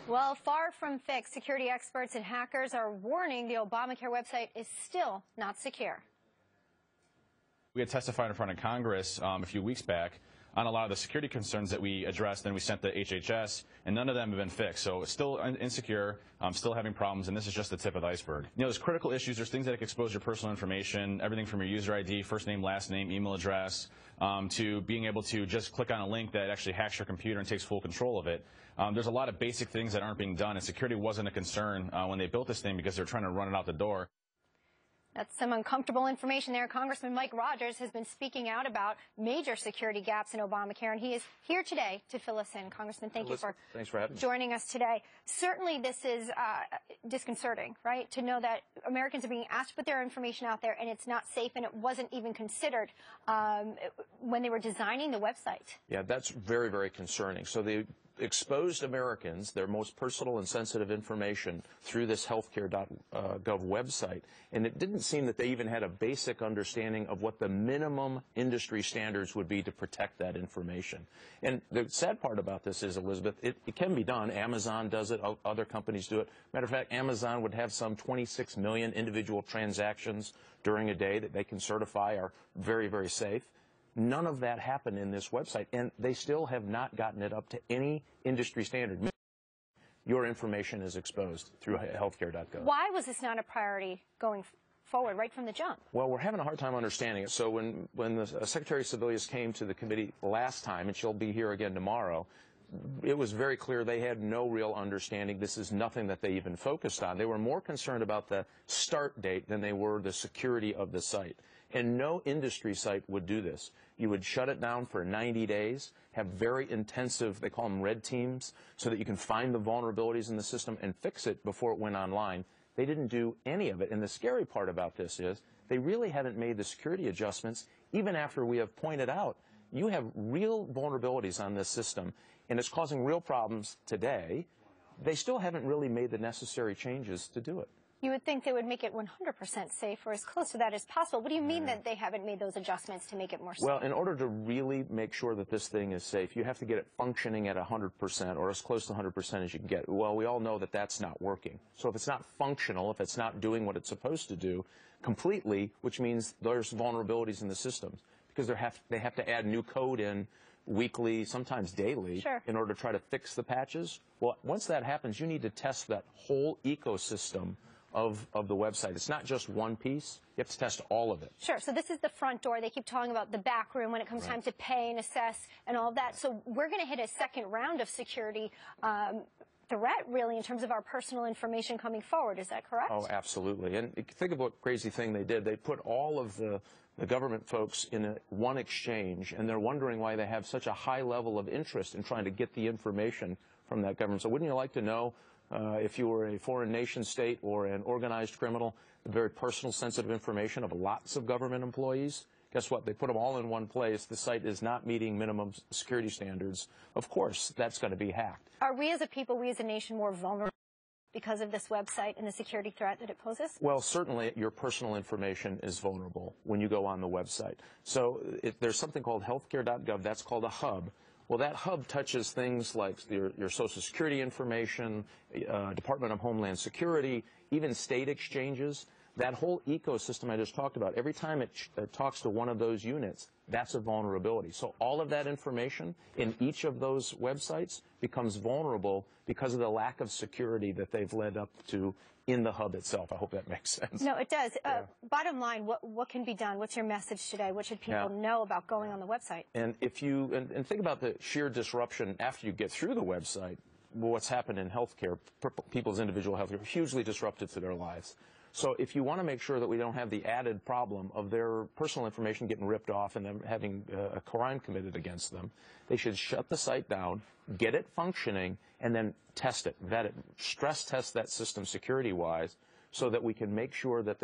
Well, far from fixed, security experts and hackers are warning the Obamacare website is still not secure. We had testified in front of Congress a few weeks back on a lot of the security concerns that we addressed, and we sent to HHS, and none of them have been fixed. So it's still insecure, still having problems, and this is just the tip of the iceberg. You know, there's critical issues. There's things that can expose your personal information, everything from your user ID, first name, last name, email address, to being able to just click on a link that actually hacks your computer and takes full control of it. There's a lot of basic things that aren't being done, and security wasn't a concern when they built this thing because they're trying to run it out the door. That's some uncomfortable information there. Congressman Mike Rogers has been speaking out about major security gaps in Obamacare, and he is here today to fill us in. Congressman, thanks for joining us today. Certainly this is disconcerting, right, to know that Americans are being asked to put their information out there and it's not safe, and it wasn't even considered when they were designing the website. Yeah, that's very, very concerning. So they exposed Americans, their most personal and sensitive information, through this Healthcare.gov website, and it didn't seem that they even had a basic understanding of what the minimum industry standards would be to protect that information. And the sad part about this is, Elizabeth, it can be done. Amazon does it. Other companies do it. Matter of fact, Amazon would have some 26 million individual transactions during a day that they can certify are very, very safe. None of that happened in this website, and they still have not gotten it up to any industry standard. Your information is exposed through Healthcare.gov. Why was this not a priority going forward right from the jump? Well, we're having a hard time understanding it. So when the Secretary of Sebelius came to the committee last time, and she'll be here again tomorrow, it was very clear they had no real understanding. This is nothing that they even focused on. They were more concerned about the start date than they were the security of the site. And no industry site would do this. You would shut it down for 90 days, have very intensive, they call them red teams, so that you can find the vulnerabilities in the system and fix it before it went online. They didn't do any of it. And the scary part about this is they really haven't made the security adjustments, even after we have pointed out you have real vulnerabilities on this system, and it's causing real problems today. They still haven't really made the necessary changes to do it. You would think they would make it 100% safe, or as close to that as possible. What do you mean that they haven't made those adjustments to make it more safe? Well, in order to really make sure that this thing is safe, you have to get it functioning at 100% or as close to 100% as you can get. Well, we all know that that's not working. So if it's not functional, if it's not doing what it's supposed to do completely, which means there's vulnerabilities in the systems, because they have to add new code in weekly, sometimes daily, in order to try to fix the patches. Well, once that happens, you need to test that whole ecosystem of the website. It's not just one piece. You have to test all of it. Sure. So this is the front door. They keep talking about the back room when it comes time to pay and assess and all of that. So we're going to hit a second round of security threat, really, in terms of our personal information coming forward. Is that correct? Oh, absolutely. And think of what crazy thing they did. They put all of the government folks in one exchange, and they're wondering why they have such a high level of interest in trying to get the information from that government. So wouldn't you like to know, if you were a foreign nation state or an organized criminal, the very personal, sensitive information of lots of government employees? Guess what? They put them all in one place. The site is not meeting minimum security standards. Of course, that's going to be hacked. Are we as a people, we as a nation, more vulnerable because of this website and the security threat that it poses? Well, certainly your personal information is vulnerable when you go on the website. So there's something called Healthcare.gov. That's called a hub. Well, that hub touches things like your Social Security information, Department of Homeland Security, even state exchanges. That whole ecosystem I just talked about, every time it talks to one of those units, that's a vulnerability. So all of that information in each of those websites becomes vulnerable because of the lack of security that they've led up to in the hub itself. I hope that makes sense. No, it does. Bottom line, what can be done? What's your message today? What should people know about going on the website? And if you and think about the sheer disruption after you get through the website, what's happened in healthcare, people's individual healthcare, hugely disrupted to their lives. So if you want to make sure that we don't have the added problem of their personal information getting ripped off and them having a crime committed against them, they should shut the site down, get it functioning, and then test it, vet it, stress test that system security-wise so that we can make sure that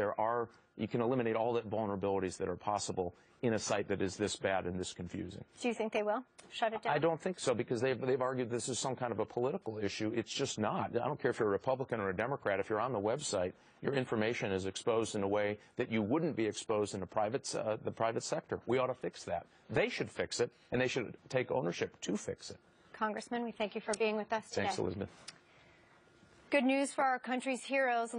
you can eliminate all the vulnerabilities that are possible in a site that is this bad and this confusing. Do you think they will shut it down? I don't think so, because they've argued this is some kind of a political issue. It's just not. I don't care if you're a Republican or a Democrat. If you're on the website, your information is exposed in a way that you wouldn't be exposed in the private sector. We ought to fix that. They should fix it, and they should take ownership to fix it. Congressman, we thank you for being with us today. Thanks, Elizabeth. Good news for our country's heroes.